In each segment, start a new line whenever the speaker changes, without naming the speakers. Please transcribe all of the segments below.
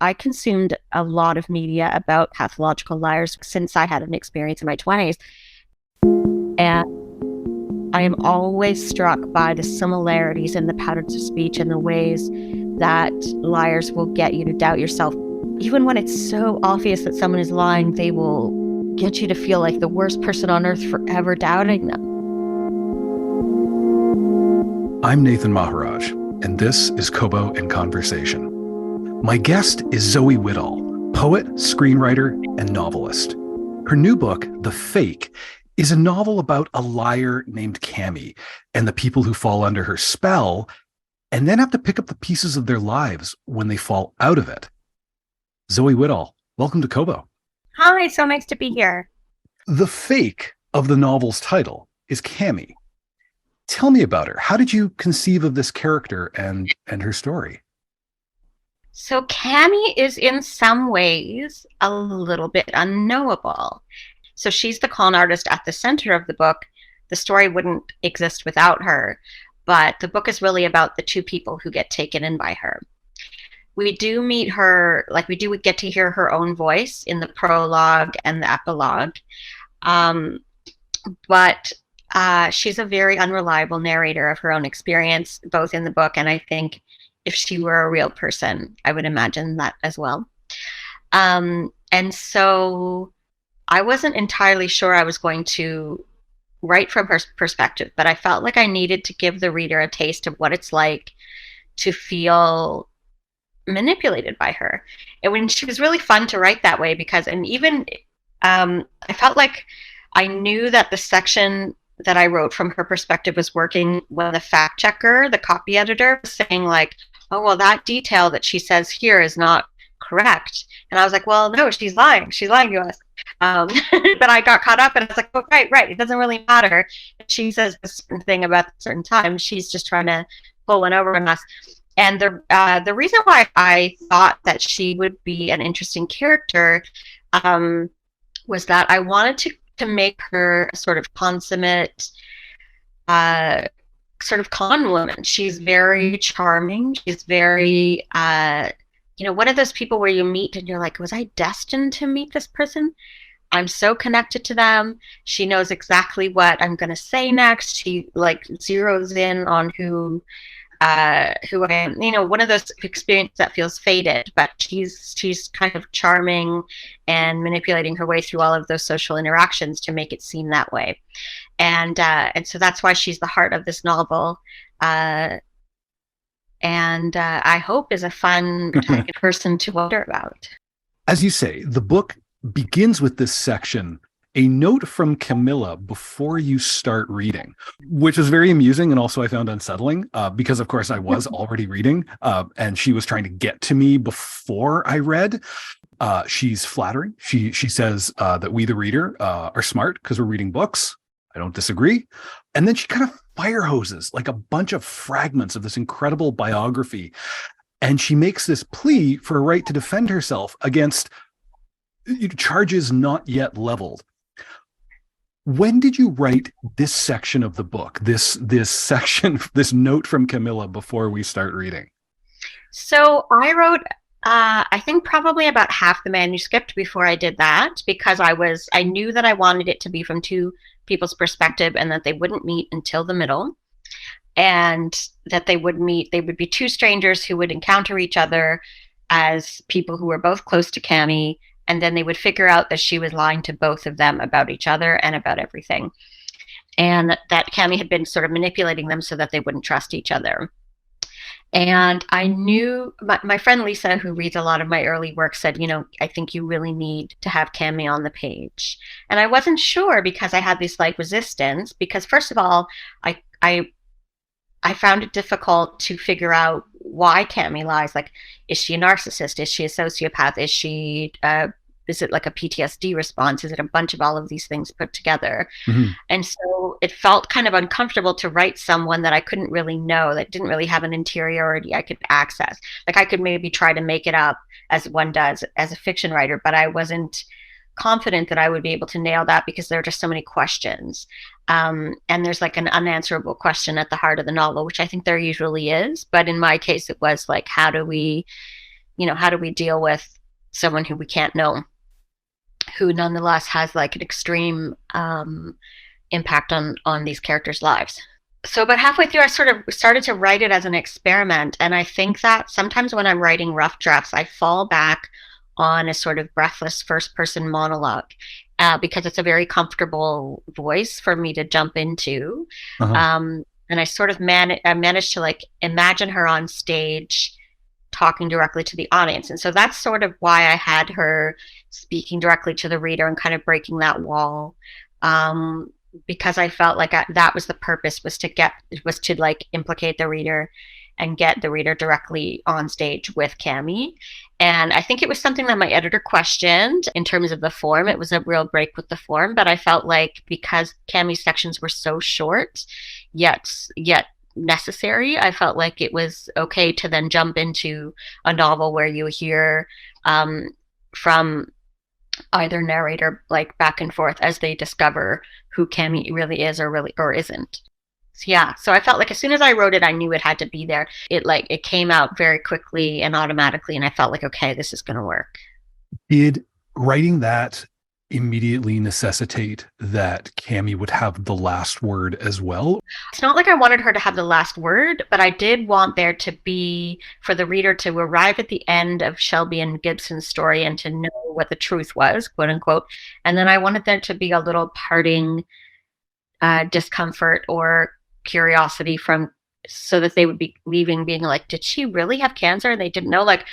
I consumed a lot of media about pathological liars since I had an experience in my 20s. And I am always struck by the similarities in the patterns of speech and the ways that liars will get you to doubt yourself. Even when it's so obvious that someone is lying, they will get you to feel like the worst person on earth for ever doubting them.
I'm Nathan Maharaj, and this is Kobo in Conversation. My guest is Zoe Whittall, poet, screenwriter, and novelist. Her new book, The Fake, is a novel about a liar named Cammie and the people who fall under her spell and then have to pick up the pieces of their lives when they fall out of it. Zoe Whittall, welcome to Kobo.
Hi, so nice to be here.
The fake of the novel's title is Cammie. Tell me about her. How did you conceive of this character and her story?
So Cammie is in some ways a little bit unknowable. So she's the con artist at the center of the book. The story wouldn't exist without her, but the book is really about the two people who get taken in by her. We do meet her, we do get to hear her own voice in the prologue and the epilogue. But she's a very unreliable narrator of her own experience, both in the book, and I think if she were a real person, I would imagine that as well. And so I wasn't entirely sure I was going to write from her perspective, but I felt like I needed to give the reader a taste of what it's like to feel manipulated by her. And when she was really fun to write that way I felt like I knew that the section that I wrote from her perspective was working when the fact checker, the copy editor, was saying like, oh, well, that detail that she says here is not correct. And I was like, well, no, she's lying. She's lying to us. But I got caught up and I was like, oh, right. It doesn't really matter. If she says a certain thing about a certain time, she's just trying to pull one over on us. And the reason why I thought that she would be an interesting character was that I wanted to make her a sort of consummate sort of con woman. She's very charming. She's very, one of those people where you meet and you're like, was I destined to meet this person? I'm so connected to them. She knows exactly what I'm going to say next. She zeroes in on who I am, one of those experiences that feels faded, but she's kind of charming and manipulating her way through all of those social interactions to make it seem that way. And so that's why she's the heart of this novel. And I hope is a fun person to wonder about.
As you say, the book begins with this section, a note from Camilla before you start reading, which was very amusing and also I found unsettling because, of course, I was already reading and she was trying to get to me before I read. She's flattering. She says that we, the reader, are smart because we're reading books. I don't disagree. And then she kind of fire hoses like a bunch of fragments of this incredible biography. And she makes this plea for a right to defend herself against charges not yet leveled. When did you write this section of the book, this section, this note from Camilla before we start reading?
So I wrote, I think probably about half the manuscript before I did that, because I knew that I wanted it to be from two people's perspective and that they wouldn't meet until the middle, and that they would be two strangers who would encounter each other as people who were both close to Cammie, and then they would figure out that she was lying to both of them about each other and about everything. And that Cammie had been sort of manipulating them so that they wouldn't trust each other. And I knew, my friend Lisa, who reads a lot of my early work, said, I think you really need to have Cammie on the page. And I wasn't sure because I had this resistance, because first of all, I found it difficult to figure out why Cammie lies. Is she a narcissist? Is she a sociopath? Is it like a PTSD response? Is it a bunch of all of these things put together? Mm-hmm. And so it felt kind of uncomfortable to write someone that I couldn't really know, that didn't really have an interiority I could access. I could maybe try to make it up as one does as a fiction writer, but I wasn't confident that I would be able to nail that because there are just so many questions. And there's an unanswerable question at the heart of the novel, which I think there usually is. But in my case, it was how do we how do we deal with someone who we can't know, who nonetheless has like an extreme impact on these characters' lives. So about halfway through, I sort of started to write it as an experiment. And I think that sometimes when I'm writing rough drafts, I fall back on a sort of breathless first person monologue because it's a very comfortable voice for me to jump into.
Uh-huh.
And I sort of I managed to like imagine her on stage talking directly to the audience. And so that's sort of why I had her speaking directly to the reader and kind of breaking that wall. Because I felt like that was the purpose, was to like implicate the reader and get the reader directly on stage with Cammie. And I think it was something that my editor questioned in terms of the form. It was a real break with the form, but I felt like because Cammie's sections were so short, yet necessary, I felt like it was okay to then jump into a novel where you hear from either narrator like back and forth as they discover who Cammie really is or isn't. So, yeah, so I felt like as soon as I wrote it, I knew it had to be there. It came out very quickly and automatically, and I felt like, okay, this is going to work.
Did writing that immediately necessitate that Cammie would have the last word as well?
It's not like I wanted her to have the last word, but I did want there to be, for the reader to arrive at the end of Shelby and Gibson's story and to know what the truth was, quote unquote. And then I wanted there to be a little parting discomfort or curiosity so that they would be leaving being like, did she really have cancer? And they didn't know, like,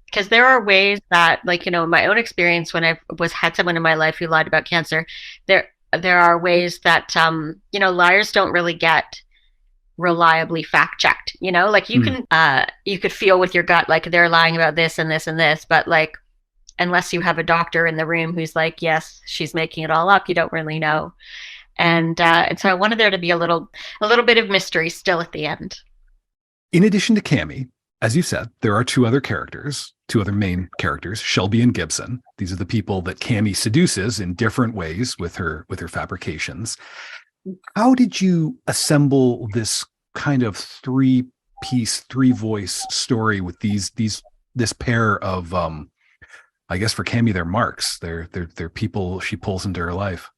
because there are ways that, like, my own experience when I had someone in my life who lied about cancer, there are ways that liars don't really get reliably fact checked. Like you can you could feel with your gut like they're lying about this and this and this, but like unless you have a doctor in the room who's like, yes, she's making it all up, you don't really know. And so I wanted there to be a little bit of mystery still at the end.
In addition to Cammie, as you said, there are two other main characters, Shelby and Gibson. These are the people that Cammie seduces in different ways with her fabrications. How did you assemble this kind of three-piece, three-voice story with this pair of I guess for Cammie, they're marks. They're people she pulls into her life.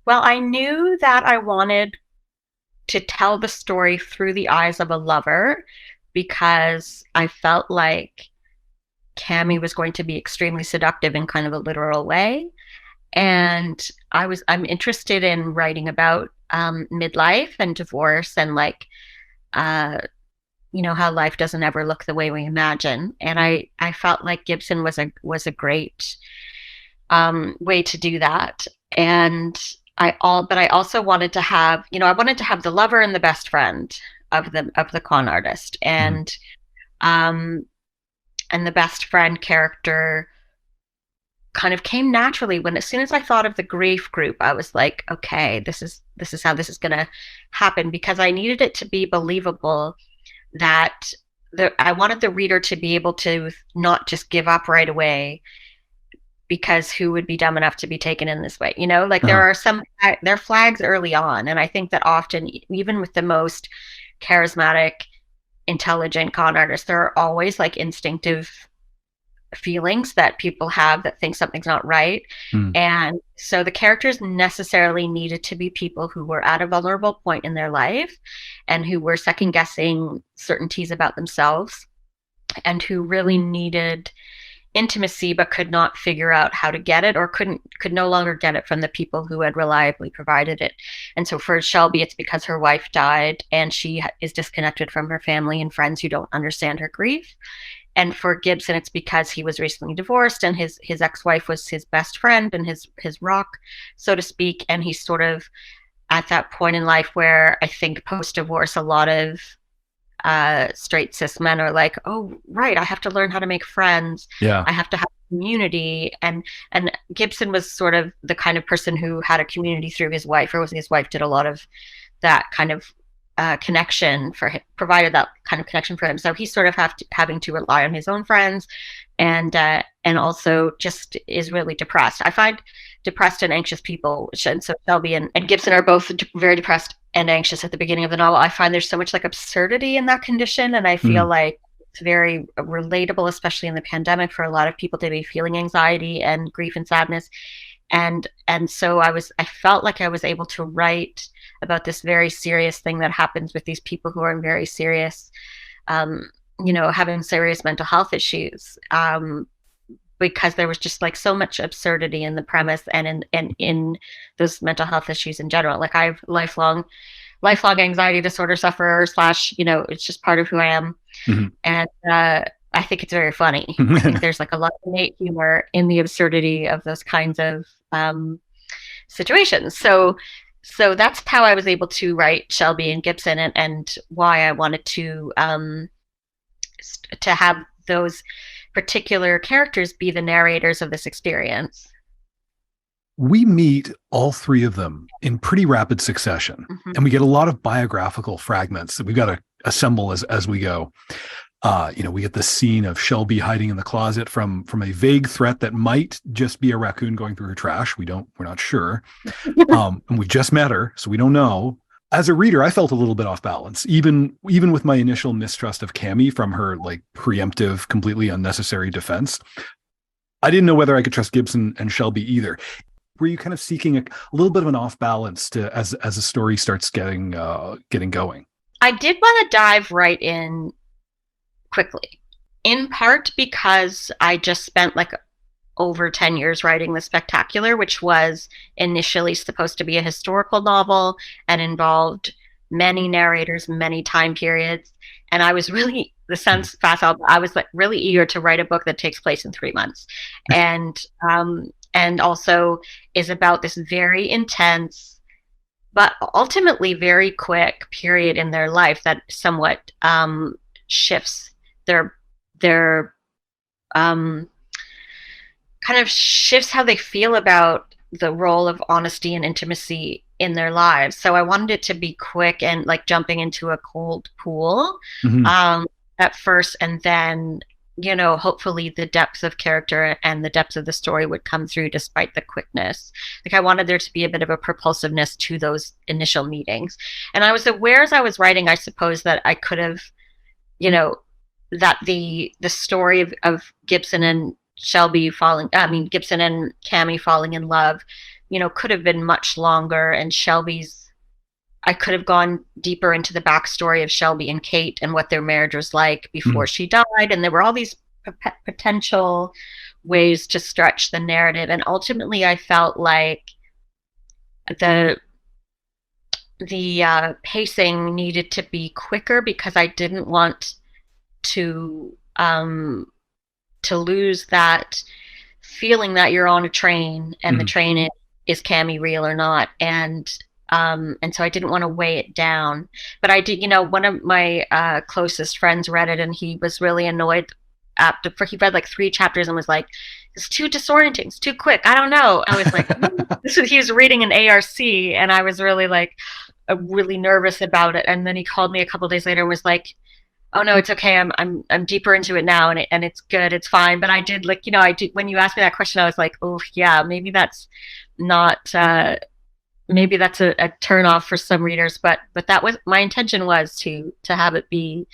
Well, I knew that I wanted to tell the story through the eyes of a lover because I felt like Cammie was going to be extremely seductive in kind of a literal way. And I'm interested in writing about midlife and divorce and like, how life doesn't ever look the way we imagine. And I felt like Gibson was a great way to do that. And but I also wanted to have, I wanted to have the lover and the best friend of the con artist, and the best friend character kind of came naturally when, as soon as I thought of the grief group, I was like, okay, this is how this is going to happen, because I needed it to be believable that I wanted the reader to be able to not just give up right away, because who would be dumb enough to be taken in this way? Like there are there are flags early on. And I think that often, even with the most charismatic, intelligent con artists, there are always like instinctive feelings that people have that think something's not right. And so the characters necessarily needed to be people who were at a vulnerable point in their life and who were second guessing certainties about themselves and who really needed intimacy but could not figure out how to get it, or could no longer get it from the people who had reliably provided it. And so for Shelby, it's because her wife died and she is disconnected from her family and friends who don't understand her grief. And for Gibson, it's because he was recently divorced and his ex-wife was his best friend and his rock, so to speak. And he's sort of at that point in life where I think post-divorce, a lot of straight cis men are like, oh, right, I have to learn how to make friends.
Yeah.
I have to have community. And Gibson was sort of the kind of person who had a community through his wife, or his wife did a lot of that kind of connection for him, provided that kind of connection for him. So he's sort of having to rely on his own friends, and also just is really depressed. I find depressed and anxious people, and so Shelby and Gibson are both very depressed and anxious at the beginning of the novel. I find there's so much like absurdity in that condition, and I feel like It's very relatable, especially in the pandemic, for a lot of people to be feeling anxiety and grief and sadness. And so I felt like I was able to write about this very serious thing that happens with these people who are in very serious, um, having serious mental health issues. Because there was just like so much absurdity in the premise and in those mental health issues in general. Like I have lifelong anxiety disorder sufferer slash, it's just part of who I am.
Mhm.
And I think it's very funny. I think there's like a lot of innate humor in the absurdity of those kinds of situations. So that's how I was able to write Shelby and Gibson, and why I wanted to have those particular characters be the narrators of this experience.
We meet all three of them in pretty rapid succession,
Mm-hmm.
and we get a lot of biographical fragments that we've got to assemble as we go. We get the scene of Shelby hiding in the closet from a vague threat that might just be a raccoon going through her trash. We're not sure. And we just met her, so we don't know. As a reader, I felt a little bit off balance, even with my initial mistrust of Cammie from her like preemptive, completely unnecessary defense. I didn't know whether I could trust Gibson and Shelby either. Were you kind of seeking a little bit of an off balance to as a story starts getting going?
I did want to dive right in quickly, in part because I just spent like over 10 years writing The Spectacular, which was initially supposed to be a historical novel and involved many narrators, many time periods. And I was really, this sounds fast, I was like really eager to write a book that takes place in 3 months. And also is about this very intense, but ultimately very quick period in their life that somewhat shifts their kind of shifts how they feel about the role of honesty and intimacy in their lives. So I wanted it to be quick and like jumping into a cold pool
Mm-hmm.
at first, and then hopefully the depth of character and the depth of the story would come through despite the quickness. Like I wanted there to be a bit of a propulsiveness to those initial meetings. And I was aware as I was writing, I suppose, that I could have, that the story of Gibson and Gibson and Cammie falling in love, could have been much longer. And I could have gone deeper into the backstory of Shelby and Kate and what their marriage was like before she died. And there were all these potential ways to stretch the narrative. And ultimately, I felt like the pacing needed to be quicker because I didn't want to lose that feeling that you're on a train and the train is Cammie real or not, and so I didn't want to weigh it down. But I did, one of my closest friends read it and he was really annoyed he read like 3 chapters and was like, it's too disorienting, it's too quick, I don't know. I was like, he was reading an ARC and I was really like really nervous about it. And then he called me a couple of days later and was like, oh no, it's okay. I'm deeper into it now, and it's good. It's fine. But I did I did, when you asked me that question, I was like, oh yeah, maybe that's not maybe that's a turn off for some readers. But that was my intention, was to have it be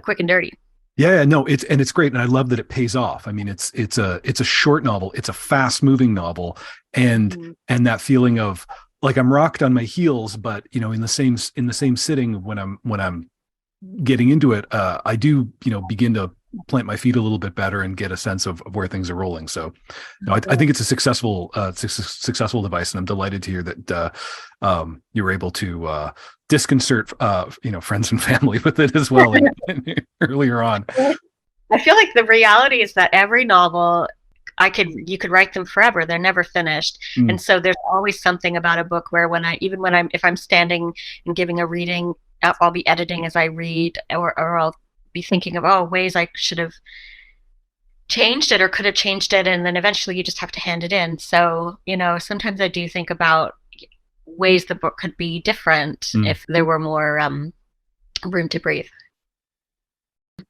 quick and dirty.
Yeah, no, it's great, and I love that it pays off. I mean, it's a short novel, it's a fast moving novel, and that feeling of like I'm rocked on my heels, but in the same sitting when I'm getting into it, I do, begin to plant my feet a little bit better and get a sense of where things are rolling. So, I think it's a successful device, and I'm delighted to hear that you were able to disconcert, friends and family with it as well earlier on.
I feel like the reality is that every novel you could write them forever. They're never finished. And so there's always something about a book where if I'm standing and giving a reading, I'll be editing as I read, or I'll be thinking of ways I should have changed it or could have changed it, and then eventually you just have to hand it in. So sometimes I do think about ways the book could be different if there were more room to breathe.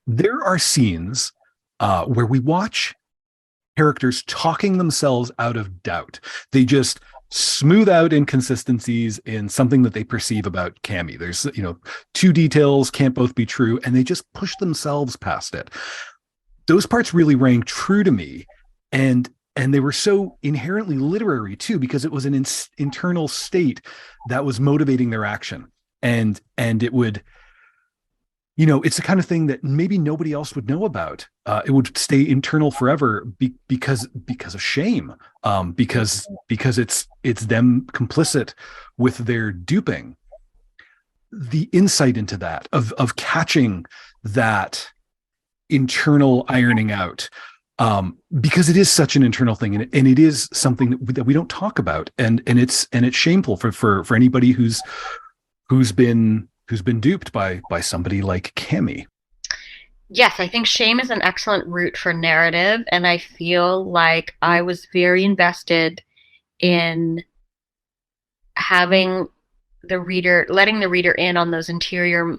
There are scenes where we watch characters talking themselves out of doubt. They just smooth out inconsistencies in something that they perceive about Cammie. There's, two details can't both be true, and they just push themselves past it. Those parts really rang true to me, and they were so inherently literary too, because it was an internal state that was motivating their action, and it would, it's the kind of thing that maybe nobody else would know about. It would stay internal forever because of shame, because it's them complicit with their duping. The insight into that of catching that internal ironing out, because it is such an internal thing, and it is something that we don't talk about, and it's shameful for anybody who's been duped by somebody like Cammie.
Yes, I think shame is an excellent route for narrative, and I feel like I was very invested in having letting the reader in on those interior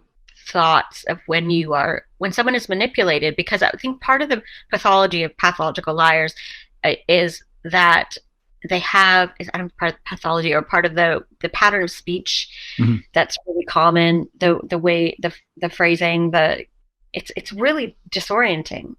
thoughts of when someone is manipulated, because I think part of the pathology of pathological liars is that they have, I don't know, part of pathology or part of the pattern of speech that's really common, the way, the phrasing, it's really disorienting.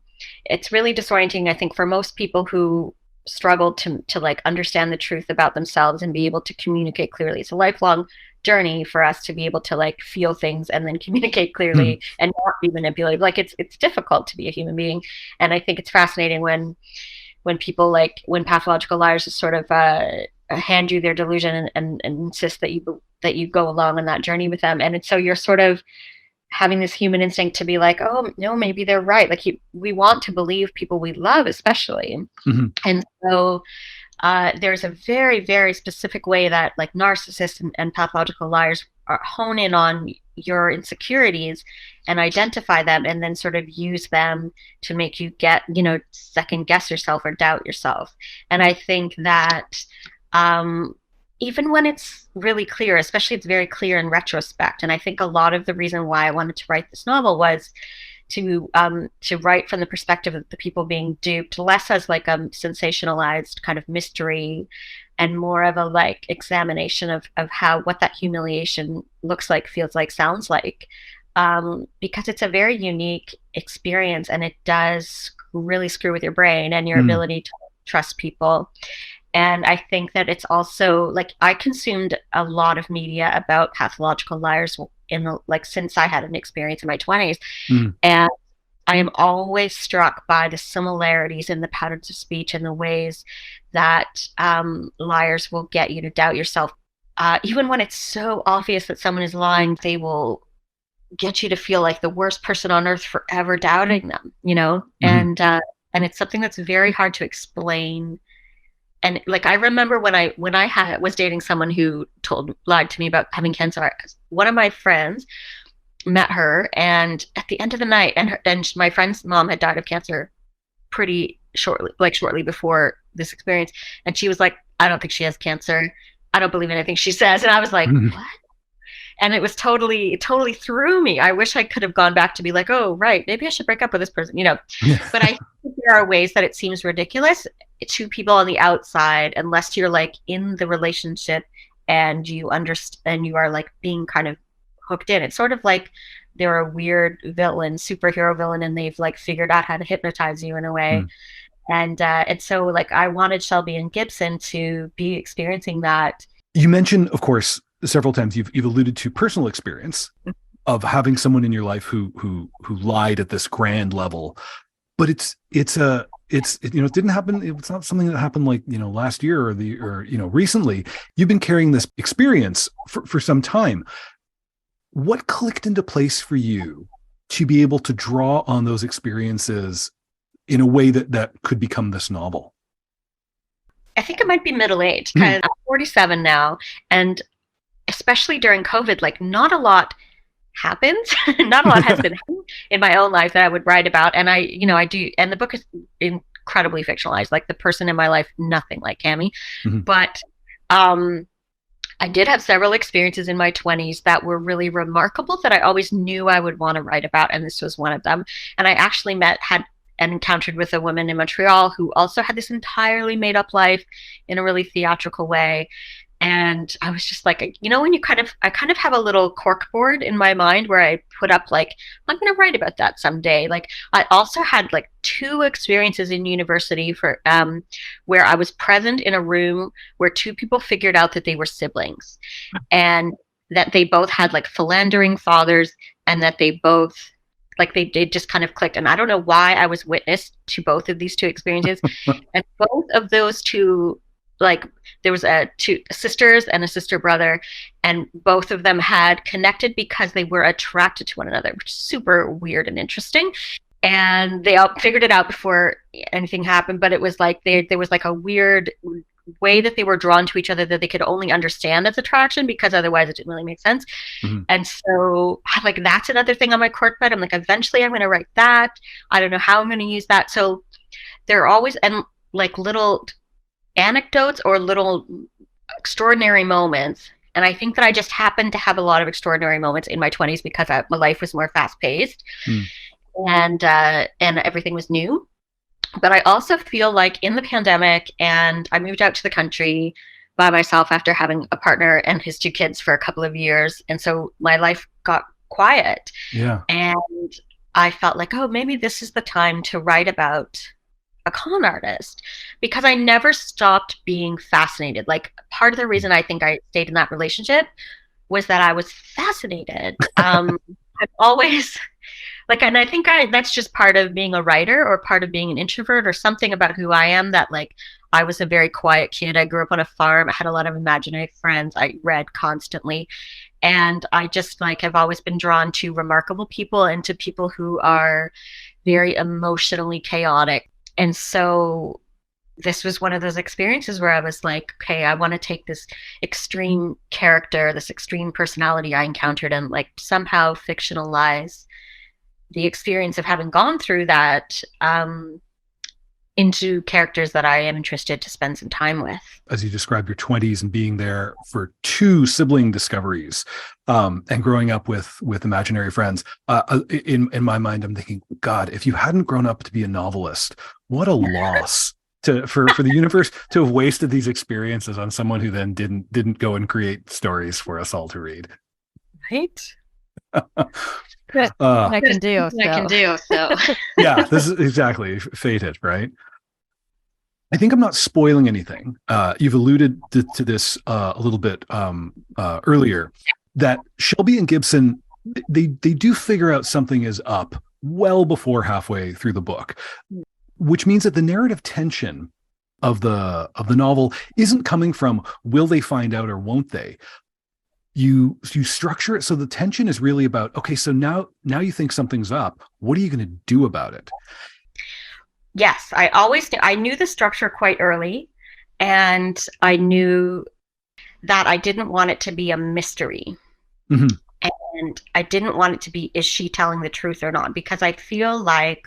It's really disorienting, I think, for most people who struggle to like understand the truth about themselves and be able to communicate clearly. It's a lifelong journey for us to be able to like feel things and then communicate clearly and not be manipulated. Like it's difficult to be a human being, and I think it's fascinating when people, like when pathological liars just sort of hand you their delusion and insist that you go along on that journey with them, and so you're sort of having this human instinct to be like, oh no, maybe they're right. Like we want to believe people we love, especially, and so there's a very, very specific way that like narcissists and pathological liars hone in on your insecurities and identify them, and then sort of use them to make you second guess yourself or doubt yourself. And I think that even when it's really clear, especially it's very clear in retrospect, and I think a lot of the reason why I wanted to write this novel was to write from the perspective of the people being duped, less as like a sensationalized kind of mystery, and more of a like examination of what that humiliation looks like, feels like, sounds like, because it's a very unique experience, and it does really screw with your brain and your ability to trust people. And I think that it's also like, I consumed a lot of media about pathological liars since I had an experience in my 20s. And I am always struck by the similarities in the patterns of speech and the ways that liars will get you to doubt yourself. Even when it's so obvious that someone is lying, they will get you to feel like the worst person on earth for ever doubting them, and it's something that's very hard to explain. And like, I remember when I was dating someone who lied to me about having cancer. One of my friends met her, and at the end of the night, and my friend's mom had died of cancer pretty shortly before this experience, and she was like, I don't think she has cancer. I don't believe anything she says. And I was like, what? And it was it totally threw me. I wish I could have gone back to be like, oh, right, maybe I should break up with this person, But I think there are ways that it seems ridiculous to people on the outside, unless you're like in the relationship and you understand, you are like being kind of hooked in. It's sort of like they're a weird superhero villain, and they've like figured out how to hypnotize you in a way. And so like, I wanted Shelby and Gibson to be experiencing that. You mentioned, of course, several times you've alluded to personal experience of having someone in your life who lied at this grand level, but it didn't happen. It's not something that happened like, last year or recently. You've been carrying this experience for some time. What clicked into place for you to be able to draw on those experiences in a way that could become this novel? I think it might be middle age, because I'm 47 now, and especially during COVID, like not a lot happened. Not a lot has been in my own life that I would write about. And I do, and the book is incredibly fictionalized, like the person in my life, nothing like Cammie. But I did have several experiences in my 20s that were really remarkable, that I always knew I would want to write about, and this was one of them. And I actually had and encountered with a woman in Montreal who also had this entirely made up life in a really theatrical way. And I was just like, when I kind of have a little cork board in my mind where I put up like, I'm going to write about that someday. Like I also had like two experiences in university where I was present in a room where two people figured out that they were siblings and that they both had like philandering fathers and that they both like they just kind of clicked. And I don't know why I was witness to both of these two experiences. And both of those two, like there was two sisters and a sister brother, and both of them had connected because they were attracted to one another, which is super weird and interesting. And they all figured it out before anything happened, but it was like there was like a weird way that they were drawn to each other that they could only understand as attraction because otherwise it didn't really make sense.
Mm-hmm.
And so like that's another thing on my cork bed. I'm like, eventually I'm going to write that. I don't know how I'm going to use that. So there are always and like little anecdotes or little extraordinary moments. And I think that I just happened to have a lot of extraordinary moments in my 20s because my life was more fast paced and everything was new. But I also feel like in the pandemic, and I moved out to the country by myself after having a partner and his two kids for a couple of years. And so my life got quiet.
Yeah.
And I felt like, oh, maybe this is the time to write about a con artist, because I never stopped being fascinated. Like part of the reason I think I stayed in that relationship was that I was fascinated. I've always like, and I think that's just part of being a writer or part of being an introvert or something about who I am, that like I was a very quiet kid. I grew up on a farm. I had a lot of imaginary friends. I read constantly. And I just like have always been drawn to remarkable people and to people who are very emotionally chaotic. And so this was one of those experiences where I was like, okay, I want to take this extreme character, this extreme personality I encountered, and like somehow fictionalize the experience of having gone through that into characters that I am interested to spend some time with.
As you describe your 20s and being there for two sibling discoveries, and growing up with imaginary friends, in my mind, I'm thinking, God, if you hadn't grown up to be a novelist, what a loss for the universe to have wasted these experiences on someone who then didn't go and create stories for us all to read.
Right.
I can do.
So.
Yeah, this is exactly fated, right? I think I'm not spoiling anything. You've alluded to this a little bit earlier, that Shelby and Gibson, they do figure out something is up well before halfway through the book, which means that the narrative tension of the novel isn't coming from will they find out or won't they. You structure it so the tension is really about, okay, so now you think something's up. What are you going to do about it?
Yes, I knew the structure quite early, and I knew that I didn't want it to be a mystery.
Mm-hmm.
And I didn't want it to be, is she telling the truth or not? Because I feel like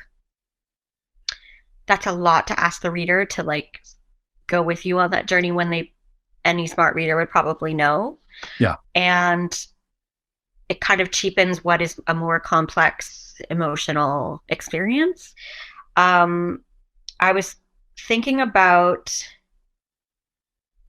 that's a lot to ask the reader to like go with you on that journey when any smart reader would probably know.
Yeah.
And it kind of cheapens what is a more complex emotional experience. I was thinking about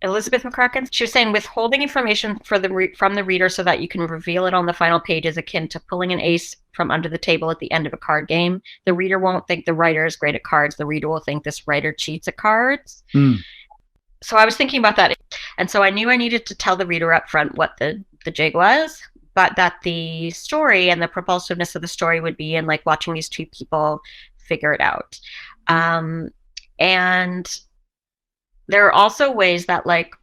Elizabeth McCracken. She was saying withholding information from the reader so that you can reveal it on the final page is akin to pulling an ace from under the table at the end of a card game. The reader won't think the writer is great at cards. The reader will think this writer cheats at cards. So I was thinking about that. And so I knew I needed to tell the reader up front what the jig was, but that the story and the propulsiveness of the story would be in like watching these two people figure it out. And there are also ways that like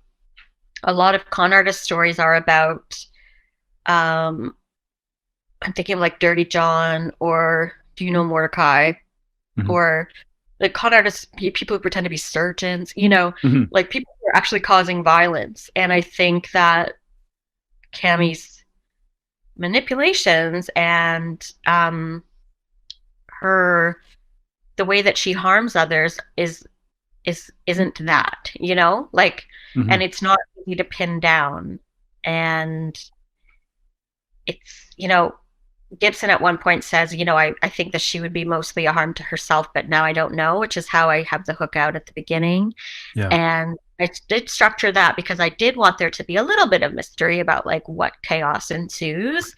a lot of con artist stories are about, I'm thinking of like Dirty John or Do You Know Mordecai? Mm-hmm. Or like con artists, people who pretend to be surgeons, mm-hmm. like people who are actually causing violence. And I think that Cammie's manipulations and the way that she harms others isn't that, like, mm-hmm. and it's not easy to pin down. And it's, Gibson at one point says, I think that she would be mostly a harm to herself, but now I don't know, which is how I have the hook out at the beginning.
Yeah.
And I did structure that because I did want there to be a little bit of mystery about like what chaos ensues.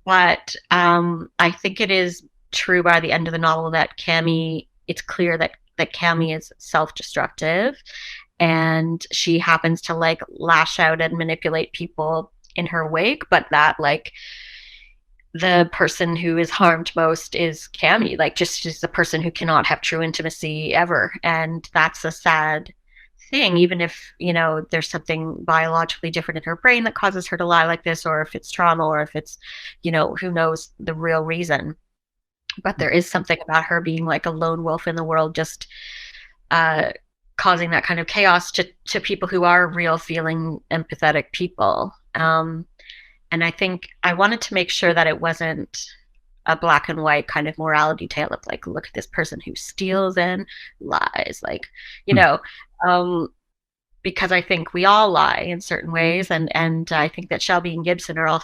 But I think it is true by the end of the novel that Cammie, it's clear that Cammie is self-destructive, and she happens to like lash out and manipulate people in her wake, but that like the person who is harmed most is Cammie. Like, just she's the person who cannot have true intimacy ever, and that's a sad thing. Even if there's something biologically different in her brain that causes her to lie like this, or if it's trauma, or if it's who knows the real reason. But there is something about her being like a lone wolf in the world, just uh, causing that kind of chaos to people who are real, feeling, empathetic people. And I think I wanted to make sure that it wasn't a black and white kind of morality tale of like, look at this person who steals and lies, like, you
Hmm.
know, um, because I think we all lie in certain ways, and I think that Shelby and Gibson are all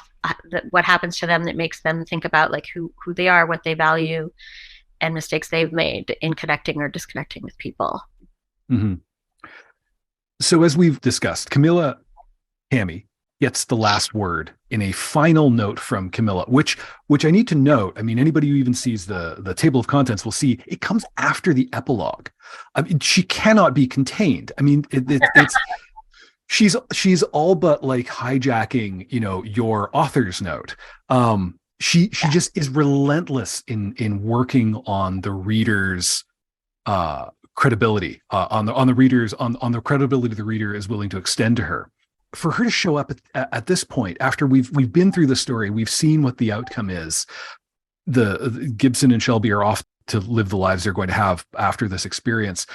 what happens to them that makes them think about like who they are, what they value, and mistakes they've made in connecting or disconnecting with people.
Hmm. So as we've discussed, Cammie gets the last word in a final note from Camilla, which I need to note. I mean, anybody who even sees the table of contents will see it comes after the epilogue. I mean, she cannot be contained. I mean, it's she's all but like hijacking, your author's note. She just is relentless in working on the reader's credibility, on the readers on the credibility the reader is willing to extend to her. For her to show up at this point, after we've been through the story, we've seen what the outcome is. The Gibson and Shelby are off to live the lives they're going to have after this experience.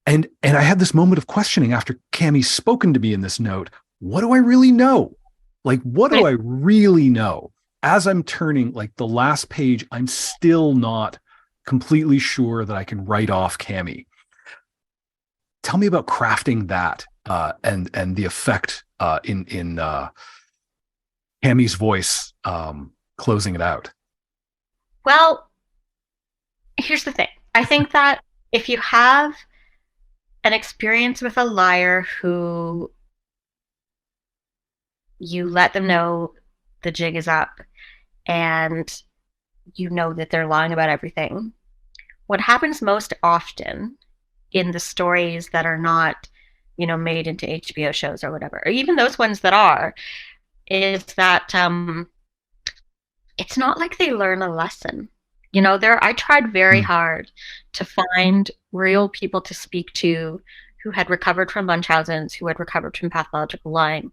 And I had this moment of questioning after Cammie's spoken to me in this note. What do I really know? Like, what do I really know? As I'm turning like the last page, I'm still not completely sure that I can write off Cammie. Tell me about crafting that and the effect in Cammie's voice closing it out.
Well, here's the thing. I think that if you have an experience with a liar who you let them know the jig is up, and you know that they're lying about everything, what happens most often in the stories that are not, made into HBO shows or whatever, or even those ones that are, is that it's not like they learn a lesson. I tried very
Mm,
hard to find real people to speak to who had recovered from Munchausen's, who had recovered from pathological lying.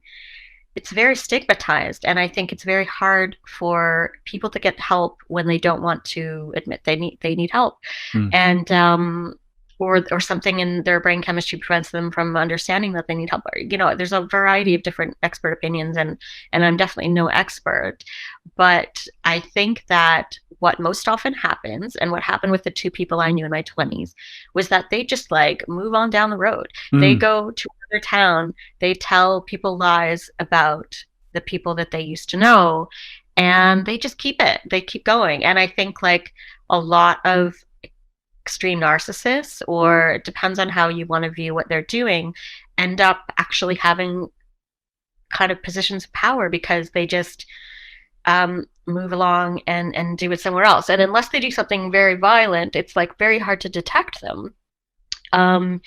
It's very stigmatized, and I think it's very hard for people to get help when they don't want to admit they need help,
mm,
and or something in their brain chemistry prevents them from understanding that they need help. There's a variety of different expert opinions, and I'm definitely no expert, but I think that what most often happens, and what happened with the two people I knew in my 20s, was that they just like move on down the road. They
mm,
go to another town, they tell people lies about the people that they used to know, and they just keep it. They keep going. And I think like a lot of extreme narcissists, or it depends on how you want to view what they're doing, end up actually having kind of positions of power because they just move along and do it somewhere else. And unless they do something very violent, it's like very hard to detect them. Um,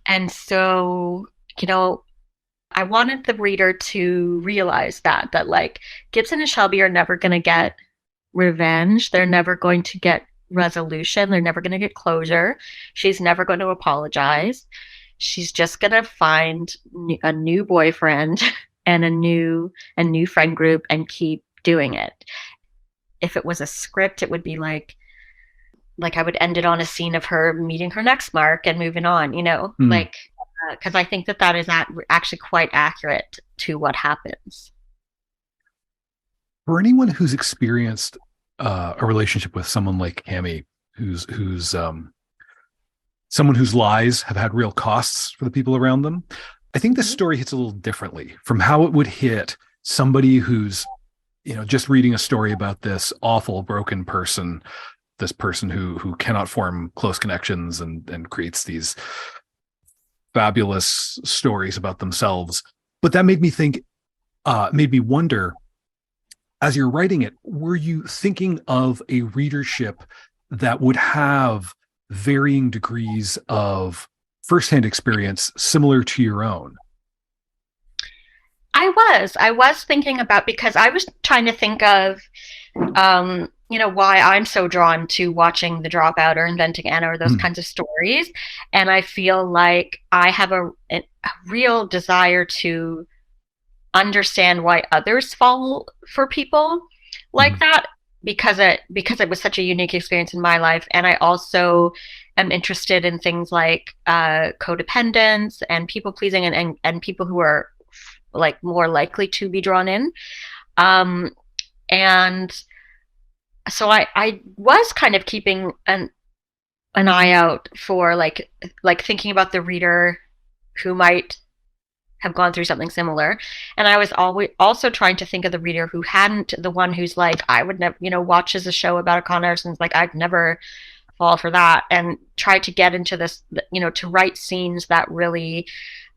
and so, you know, I wanted the reader to realize that like Gibson and Shelby are never going to get revenge. They're never going to get resolution. They're never going to get closure. She's never going to apologize. She's just going to find a new boyfriend and a new friend group and keep doing it. If it was a script, it would be like I would end it on a scene of her meeting her next mark and moving on,
mm.
like because I think that is actually quite accurate to what happens.
For anyone who's experienced a relationship with someone like Cammie, who's someone whose lies have had real costs for the people around them, I think this
Mhm.
story hits a little differently from how it would hit somebody who's just reading a story about this awful broken person, this person who cannot form close connections and creates these fabulous stories about themselves. But that made me think, made me wonder, as you're writing it, were you thinking of a readership that would have varying degrees of firsthand experience similar to your own?
I was thinking about, because I was trying to think of, why I'm so drawn to watching The Dropout or Inventing Anna or those
Hmm.
kinds of stories. And I feel like I have a real desire to understand why others fall for people like
Mhm.
that, because it was such a unique experience in my life. And I also am interested in things like codependence and people pleasing, and people who are like more likely to be drawn in. Um, and so I was kind of keeping an eye out for like thinking about the reader who might have gone through something similar. And I was always also trying to think of the reader who hadn't, the one who's like, I would never, watches a show about a con artist and is like, I'd never fall for that, and try to get into this, to write scenes that really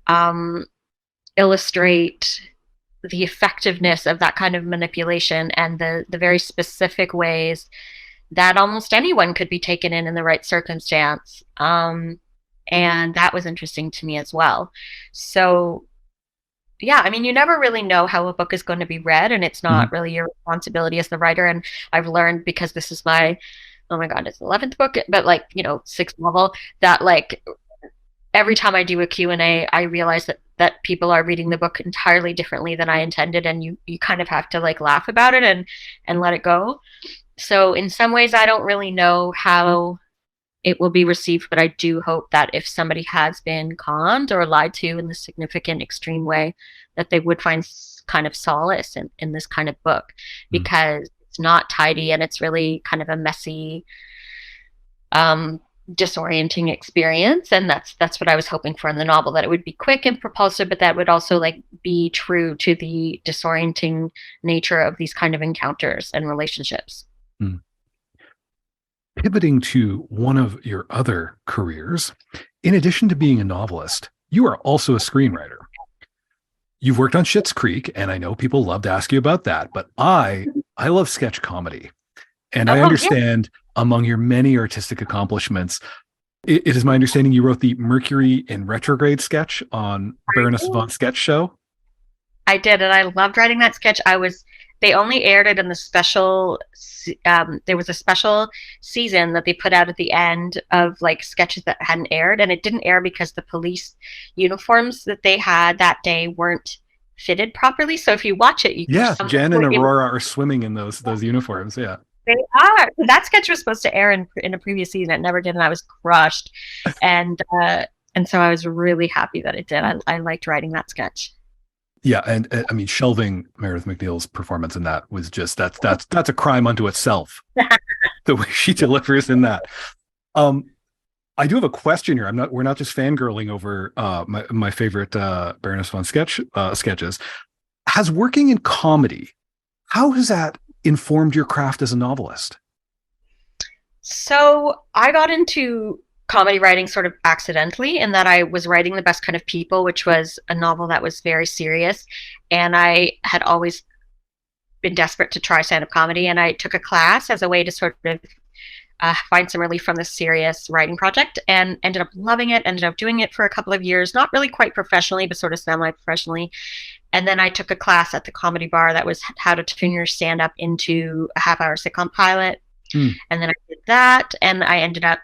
um, illustrate the effectiveness of that kind of manipulation and the very specific ways that almost anyone could be taken in the right circumstance. And that was interesting to me as well. So yeah, I mean, you never really know how a book is going to be read, and it's
Mhm.
not really your responsibility as the writer. And I've learned, because this is my, oh my God, it's 11th book, but like, sixth novel, that like every time I do a Q&A, I realize that people are reading the book entirely differently than I intended, and you kind of have to like laugh about it and let it go. So in some ways, I don't really know how it will be received, but I do hope that if somebody has been conned or lied to in this significant, extreme way, that they would find kind of solace in this kind of book,
Mhm.
because it's not tidy and it's really kind of a messy, um, disorienting experience. And that's what I was hoping for in the novel, that it would be quick and propulsive, but that would also like be true to the disorienting nature of these kind of encounters and relationships.
Mhm. Pivoting to one of your other careers, in addition to being a novelist, you are also a screenwriter. You've worked on Schitt's Creek, and I know people love to ask you about that, but I love sketch comedy. And I
Oh yeah,
understand, among your many artistic accomplishments, it is my understanding you wrote the Mercury in Retrograde sketch on Baroness von Sketch Show.
I did, and I loved writing that sketch. They only aired it in the special. There was a special season that they put out at the end of like sketches that hadn't aired, and it didn't air because the police uniforms that they had that day weren't fitted properly. So if you watch it, for
Yeah,
some
Jen and
point
Aurora are swimming in those uniforms. Yeah.
they are. That sketch was supposed to air in a previous season. It never did, and I was crushed. And and so I was really happy that it did. I liked writing that sketch.
Yeah, and I mean, shelving Meredith McNeil's performance in that was just that's a crime unto itself. The way she delivers in that. Um, I do have a question here. We're not just fangirling over my favorite Baroness von sketches. Has working in comedy, how has that informed your craft as a novelist?
So I got into comedy writing sort of accidentally, in that I was writing The Best Kind of People, which was a novel that was very serious. And I had always been desperate to try stand up comedy. And I took a class as a way to sort of find some relief from this serious writing project, and ended up loving it, ended up doing it for a couple of years, not really quite professionally, but sort of semi professionally. And then I took a class at the Comedy Bar that was how to turn your stand up into a half hour sitcom pilot.
Hmm.
And then I did that, and I ended up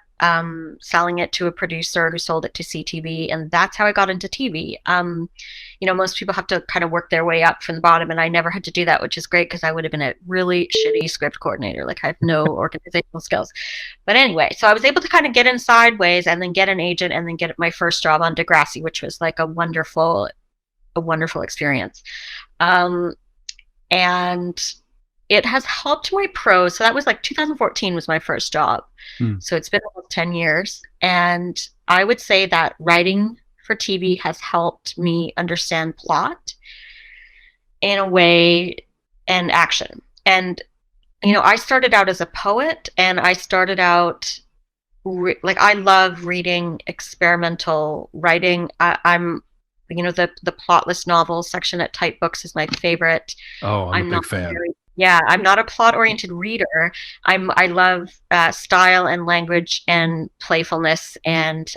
selling it to a producer who sold it to CTV, and that's how I got into TV. Most people have to kind of work their way up from the bottom, and I never had to do that, which is great, because I would have been a really shitty script coordinator. Like, I have no organizational skills. But anyway, so I was able to kind of get in sideways, and then get an agent, and then get my first job on Degrassi, which was like a wonderful experience. Um, and it has helped my prose. So that was like 2014 was my first job.
Hmm.
So it's been almost 10 years. And I would say that writing for TV has helped me understand plot in a way and action. And, you know, I started out as a poet, and I started out like, I love reading experimental writing. I'm, you know, the plotless novels section at Type Books is my favorite.
Oh, I'm a
I'm not
big fan.
very, yeah, I'm not a plot oriented reader. I love style and language and playfulness, and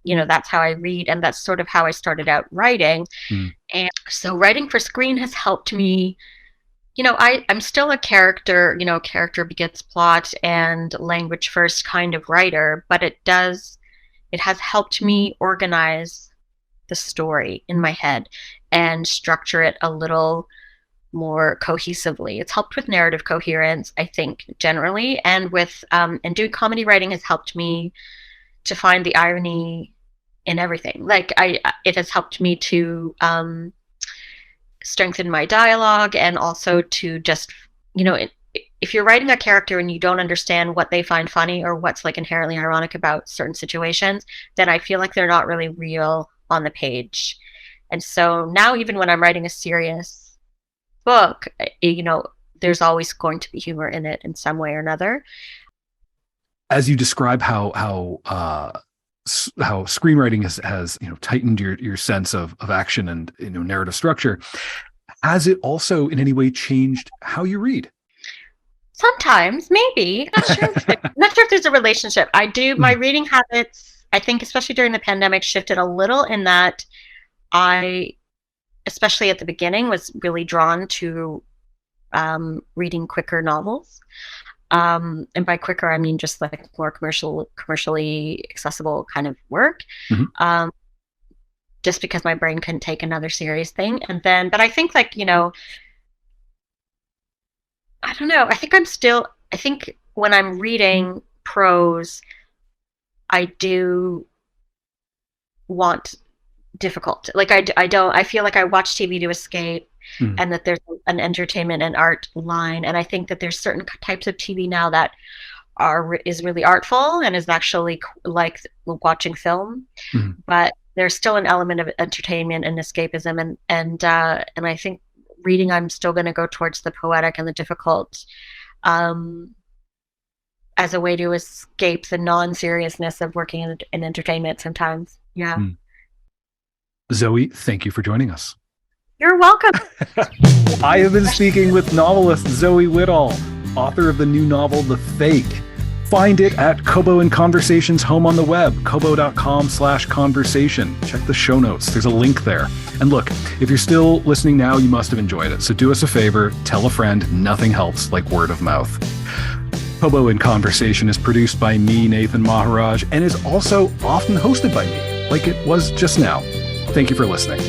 you know, that's how I read, and that's sort of how I started out writing.
Mm.
And so writing for screen has helped me. You know, I'm still a character, you know, character begets plot and language first kind of writer, but it has helped me organize the story in my head and structure it a little more cohesively. It's helped with narrative coherence, I think, generally, and with and doing comedy writing has helped me to find the irony in everything. Like, it has helped me to strengthen my dialogue, and also to just, you know, if you're writing a character and you don't understand what they find funny or what's like inherently ironic about certain situations, then I feel like they're not really real on the page. And so now, even when I'm writing a serious book, you know, there's always going to be humor in it in some way or another.
As you describe how screenwriting has you know, tightened your sense of action and, you know, narrative structure, has it also in any way changed how you read?
Sometimes, maybe. Not sure if there's a relationship. I do, my reading habits, I think, especially during the pandemic, shifted a little, in that I, especially at the beginning, was really drawn to reading quicker novels. And by quicker, I mean just like more commercially accessible kind of work.
Mm-hmm.
Just because my brain couldn't take another serious thing. And then, but I think, like, you know, I don't know. I think when I'm reading prose, I do want difficult. Like, I don't, I feel like I watch TV to escape,
Mm.
and that there's an entertainment and art line. And I think that there's certain types of TV now that is really artful and is actually like watching film,
Mm.
but there's still an element of entertainment and escapism, and I think reading, I'm still going to go towards the poetic and the difficult, as a way to escape the non-seriousness of working in entertainment sometimes. Yeah.
Mm. Zoe, thank you for joining us.
You're welcome.
I have been speaking with novelist Zoe Whittall, author of the new novel, The Fake. Find it at Kobo and Conversation's home on the web, kobo.com/conversation. Check the show notes. There's a link there. And look, if you're still listening now, you must have enjoyed it. So do us a favor, tell a friend. Nothing helps like word of mouth. Kobo and Conversation is produced by me, Nathan Maharaj, and is also often hosted by me, like it was just now. Thank you for listening.